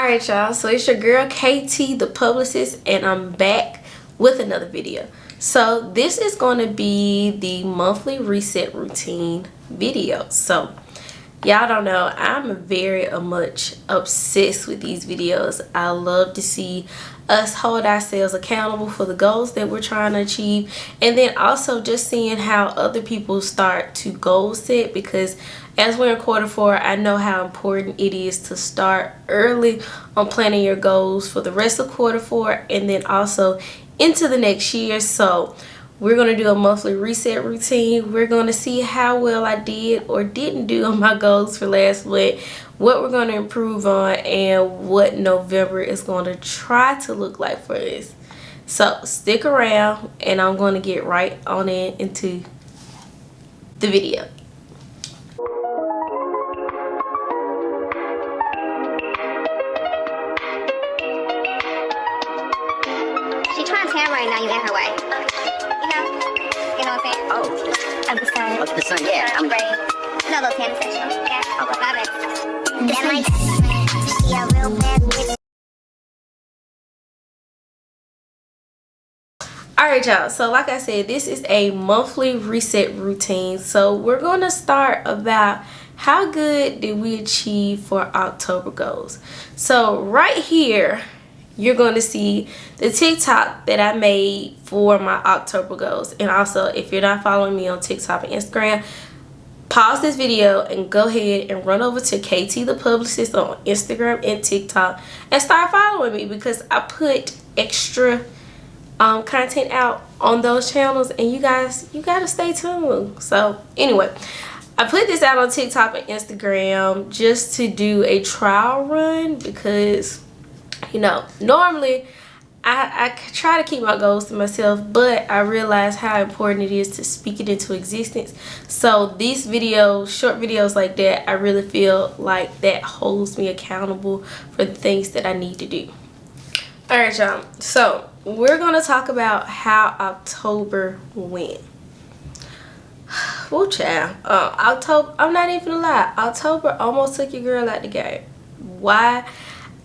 Alright y'all, so it's your girl KT the publicist, and I'm back with another video. So this is going to be the monthly reset routine video. So y'all don't know, I'm very much obsessed with these videos. I love to see us hold ourselves accountable for the goals that we're trying to achieve, and then also just seeing how other people start to goal set, because as we're in quarter 4, I know how important it is to start early on planning your goals for the rest of quarter 4 and then also into the next year. So we're going to do a monthly reset routine. We're going to see how well I did or didn't do on my goals for last month, what we're going to improve on, and what November is going to try to look like for us. So stick around and I'm going to get right on into the video. She's trying to tan right now, you in her way. You know what I'm saying? Oh. Of the sun. Of the sun, yeah. I'm ready. No, little tan session. Yeah. Okay. My bad. That might be a real bad bitch. Alright y'all, so like I said, this is a monthly reset routine. So we're going to start about how good did we achieve for October goals. So right here, you're going to see the TikTok that I made for my October goals. And also, if you're not following me on TikTok and Instagram, pause this video and go ahead and run over to KT the Publicist on Instagram and TikTok and start following me, because I put extra content out on those channels, and you gotta stay tuned. So anyway, I put this out on TikTok and Instagram just to do a trial run, because normally I try to keep my goals to myself, but I realize how important it is to speak it into existence. So these videos, short videos like that, I really feel like that holds me accountable for the things that I need to do. Alright y'all, so we're going to talk about how October went. Whoa child, October, I'm not even gonna lie, October almost took your girl out the game. Why?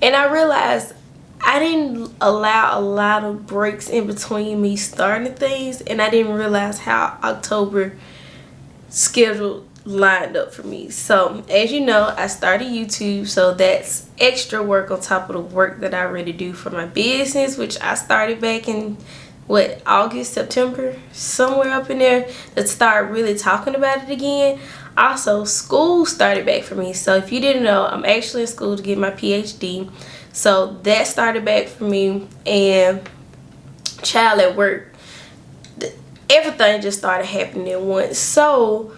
And I realized I didn't allow a lot of breaks in between me starting things, and I didn't realize how October schedule lined up for me. So as you know, I started YouTube, so that's extra work on top of the work that I already do for my business, which I started back in August, September, somewhere up in there, to start really talking about it again. Also, school started back for me. So if you didn't know, I'm actually in school to get my PhD. So that started back for me, and child at work, everything just started happening at once. So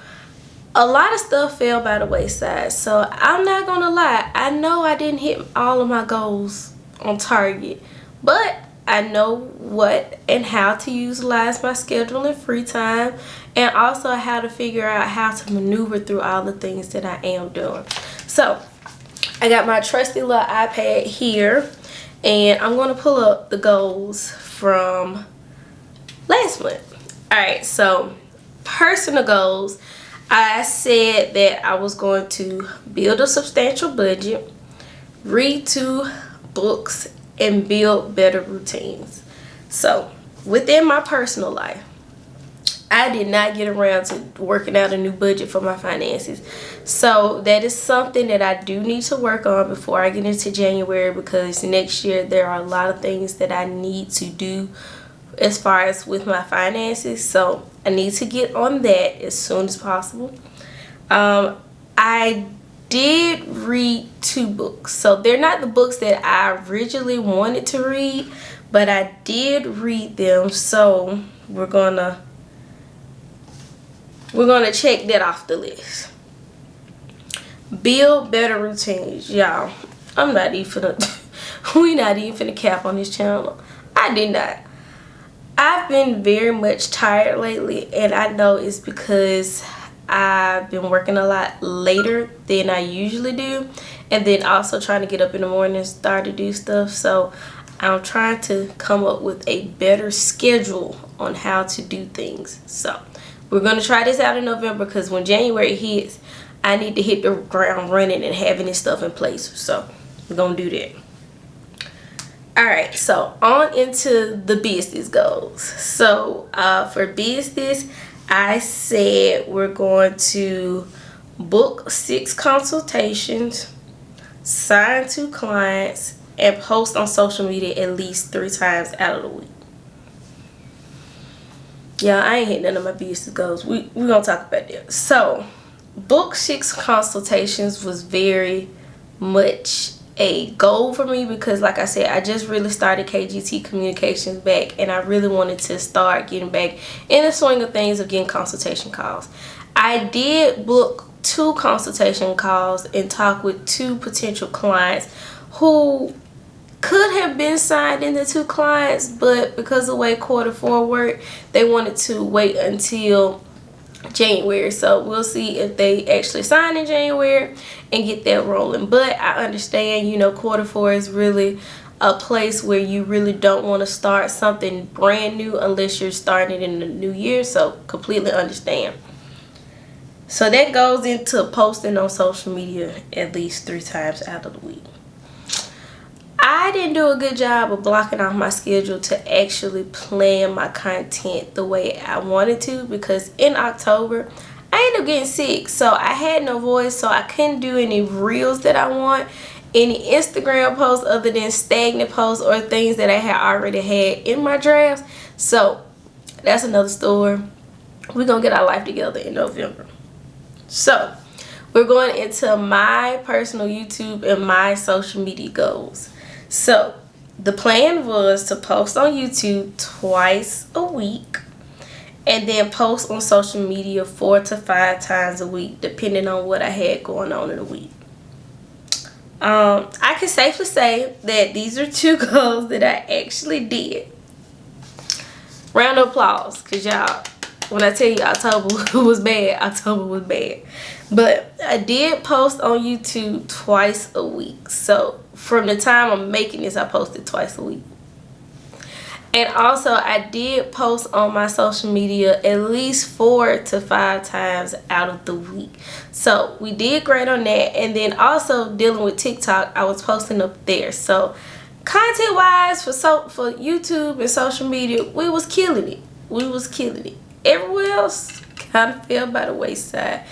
a lot of stuff fell by the wayside. So I'm not gonna lie, I know I didn't hit all of my goals on target, but I know what and how to utilize my schedule and free time, and also how to figure out how to maneuver through all the things that I am doing. So I got my trusty little iPad here, and I'm going to pull up the goals from last month. Alright, so personal goals, I said that I was going to build a substantial budget, read 2 books, and build better routines. So within my personal life, I did not get around to working out a new budget for my finances. So that is something that I do need to work on before I get into January, because next year there are a lot of things that I need to do as far as with my finances. So I need to get on that as soon as possible. I did read 2 books. So they're not the books that I originally wanted to read, but I did read them. So we're gonna check that off the list. Build better routines. Y'all, I'm not even we not even finna cap on this channel. I did not. I've been very much tired lately, and I know it's because I've been working a lot later than I usually do, and then also trying to get up in the morning and start to do stuff. So I'm trying to come up with a better schedule on how to do things. So we're going to try this out in November, because when January hits, I need to hit the ground running and having this stuff in place. So we're gonna do that. All right, so on into the business goals. So for business, I said we're going to book 6 consultations, sign 2 clients, and post on social media at least 3 times out of the week. Yeah, I ain't hit none of my business goals. We're gonna talk about that. So book 6 consultations was very much a goal for me because, like I said, I just really started KGT Communications back, and I really wanted to start getting back in the swing of things of getting consultation calls. I did book 2 consultation calls and talk with 2 potential clients who could have been signed into 2 clients, but because of the way Q4 worked, they wanted to wait until January. So we'll see if they actually sign in January and get that rolling. But I understand, you know, Q4 is really a place where you really don't want to start something brand new unless you're starting it in the new year. So completely understand. So that goes into posting on social media at least 3 times out of the week. I didn't do a good job of blocking off my schedule to actually plan my content the way I wanted to, because in October I ended up getting sick, so I had no voice, so I couldn't do any reels that I want, any Instagram posts other than stagnant posts or things that I had already had in my drafts. So that's another story. We're gonna get our life together in November. So we're going into my personal YouTube and my social media goals. So the plan was to post on YouTube twice a week and then post on social media 4 to 5 times a week, depending on what I had going on in the week. I can safely say that these are 2 goals that I actually did. Round of applause, because y'all, when I tell you October was bad, October was bad. But I did post on YouTube twice a week. So from the time I'm making this, I posted twice a week. And also I did post on my social media at least 4 to 5 times out of the week. So we did great on that. And then also dealing with TikTok, I was posting up there. So content wise for YouTube and social media, we was killing it. We was killing it. Everywhere else kind of fell by the wayside.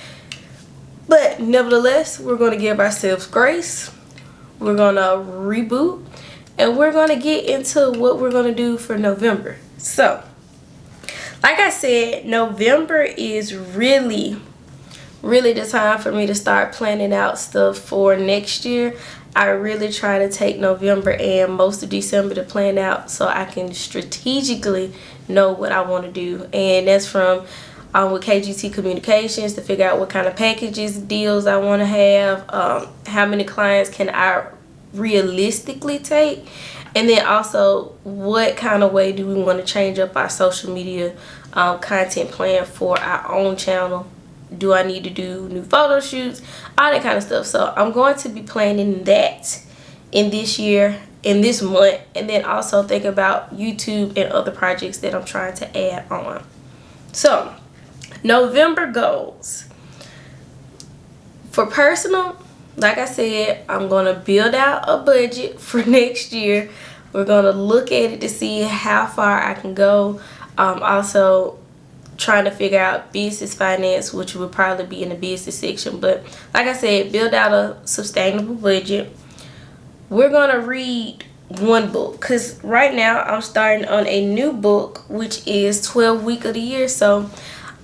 But nevertheless, we're going to give ourselves grace. We're going to reboot. And we're going to get into what we're going to do for November. So, like I said, November is really the time for me to start planning out stuff for next year. I really try to take November and most of December to plan out so I can strategically know what I want to do. And that's from with KGT Communications to figure out what kind of packages, deals I want to have, how many clients can I realistically take, and then also what kind of way do we want to change up our social media content plan for our own channel. Do I need to do new photo shoots, all that kind of stuff. So I'm going to be planning that in this year, in this month, and then also think about YouTube and other projects that I'm trying to add on. So November goals. For personal, like I said, I'm going to build out a budget for next year. We're going to look at it to see how far I can go. Also trying to figure out business finance, which would probably be in the business section. But like I said, build out a sustainable budget. We're going to read 1 book, because right now I'm starting on a new book, which is 12 Week of the Year. So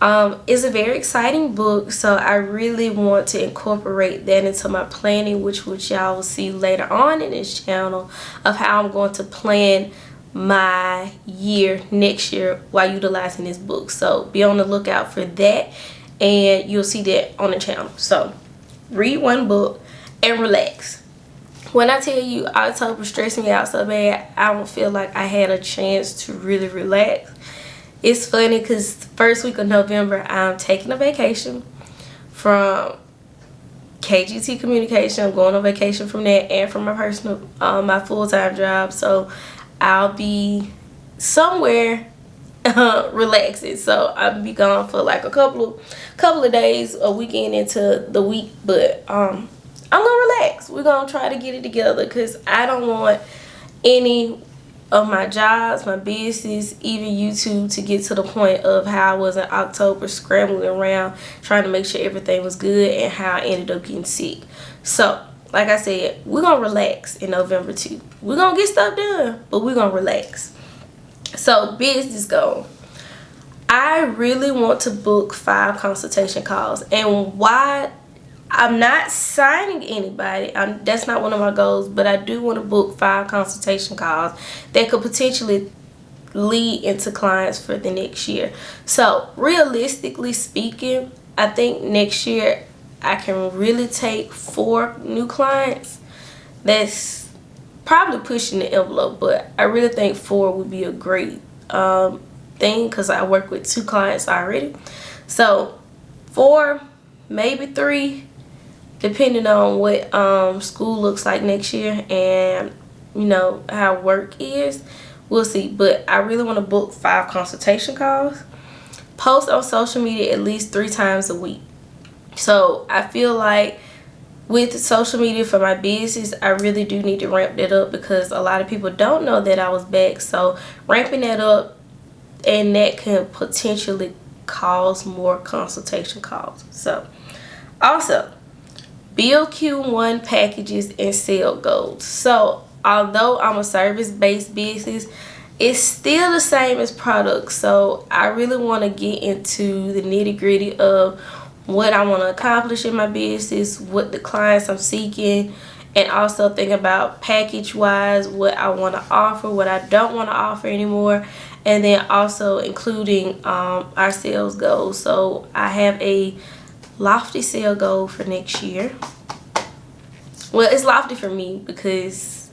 it's a very exciting book, so I really want to incorporate that into my planning, which y'all will see later on in this channel, of how I'm going to plan my year next year while utilizing this book. So be on the lookout for that, and you'll see that on the channel. So read 1 book and relax. When I tell you October stressed me out so bad, I don't feel like I had a chance to really relax. It's funny because first week of November, I'm taking a vacation from KGT Communication. I'm going on vacation from that and from my personal, my full-time job. So I'll be somewhere relaxing. So I'll be gone for like a couple of days, a weekend into the week. But I'm gonna relax. We're gonna try to get it together because I don't want any of my jobs, my business, even YouTube to get to the point of how I was in October scrambling around trying to make sure everything was good and how I ended up getting sick. So like I said, we're gonna relax in November too. We're gonna get stuff done, but we're gonna relax. So business goal. I really want to book 5 consultation calls. And why I'm not signing anybody, that's not one of my goals, but I do want to book 5 consultation calls that could potentially lead into clients for the next year. So realistically speaking, I think next year I can really take 4 new clients. That's probably pushing the envelope, but I really think 4 would be a great thing because I work with 2 clients already. So 4, maybe 3, depending on what school looks like next year and you know how work is. We'll see. But I really want to book 5 consultation calls. Post on social media at least 3 times a week. So I feel like with social media for my business, I really do need to ramp that up because a lot of people don't know that I was back. So ramping that up, and that can potentially cause more consultation calls. So also build Q1 packages and sell goals. So although I'm a service-based business, it's still the same as products. So I really want to get into the nitty-gritty of what I want to accomplish in my business, what the clients I'm seeking, and also think about package wise what I want to offer, what I don't want to offer anymore, and then also including our sales goals. So I have a lofty sale goal for next year. Well, it's lofty for me because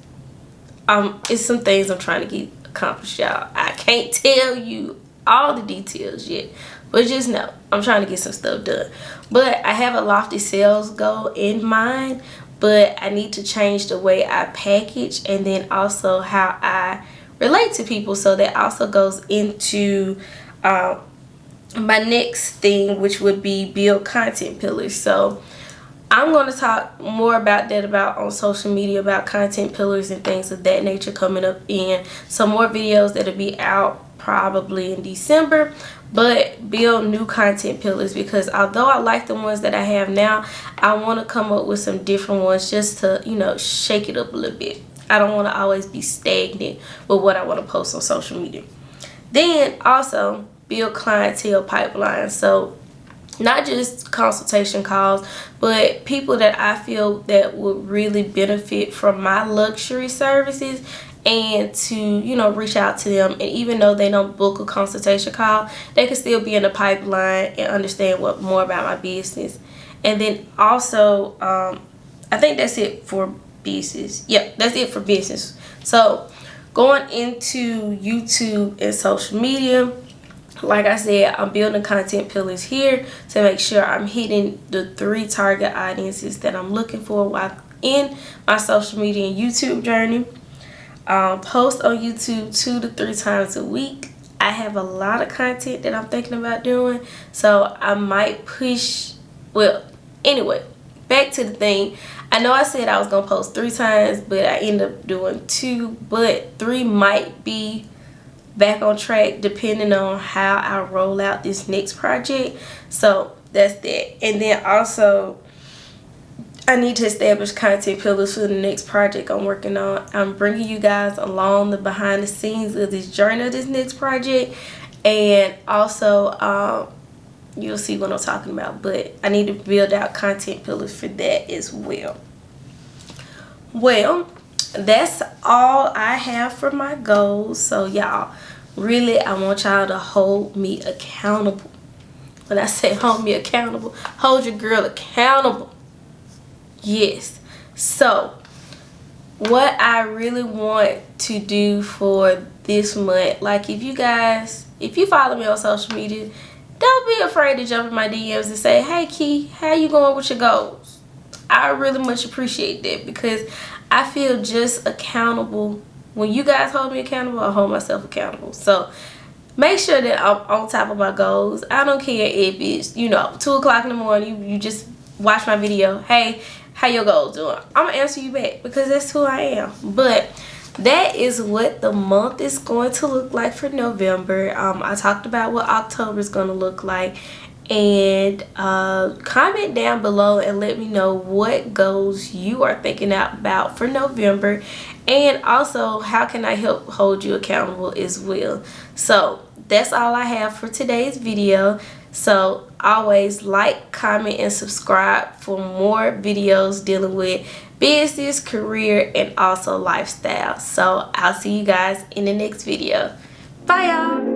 it's some things I'm trying to get accomplished, y'all. I can't tell you all the details yet, but just know I'm trying to get some stuff done. But I have a lofty sales goal in mind, but I need to change the way I package and then also how I relate to people. So that also goes into my next thing, which would be build content pillars. So I'm going to talk more about that on social media about content pillars and things of that nature coming up in some more videos that'll be out probably in December. But build new content pillars because although I like the ones that I have now, I want to come up with some different ones just to, you know, shake it up a little bit. I don't want to always be stagnant with what I want to post on social media. Then also build clientele pipeline. So not just consultation calls, but people that I feel that would really benefit from my luxury services, and to, you know, reach out to them. And even though they don't book a consultation call, they can still be in the pipeline and understand what more about my business. And then also I think that's it for business. Yep, that's it for business. So going into YouTube and social media, like I said, I'm building content pillars here to make sure I'm hitting the 3 target audiences that I'm looking for while in my social media and YouTube journey. Post on YouTube 2 to 3 times a week. I have a lot of content that I'm thinking about doing, so I might push. Well, anyway, back to the thing. I know I said I was gonna post 3 times, but I end up doing 2, but 3 might be back on track depending on how I roll out this next project. So that's that. And then also I need to establish content pillars for the next project I'm working on. I'm bringing you guys along the behind the scenes of this journey of this next project, and also you'll see what I'm talking about, but I need to build out content pillars for that as well. Well, that's all I have for my goals. So y'all, really, I want y'all to hold me accountable. When I say hold me accountable, hold your girl accountable. Yes. So what I really want to do for this month, like if you follow me on social media, don't be afraid to jump in my DMs and say, hey Key, how you going with your goals? I really much appreciate that because I feel just accountable. When you guys hold me accountable, I hold myself accountable. So make sure that I'm on top of my goals. I don't care if it's, you know, 2 o'clock in the morning, you just watch my video. Hey, how your goals doing. I'm gonna answer you back because that's who I am. But that is what the month is going to look like for November. I talked about what October is going to look like. And comment down below and let me know what goals you are thinking about for November. And also, how can I help hold you accountable as well. So that's all I have for today's video. So always like, comment, and subscribe for more videos dealing with business, career, and also lifestyle. So I'll see you guys in the next video. Bye y'all.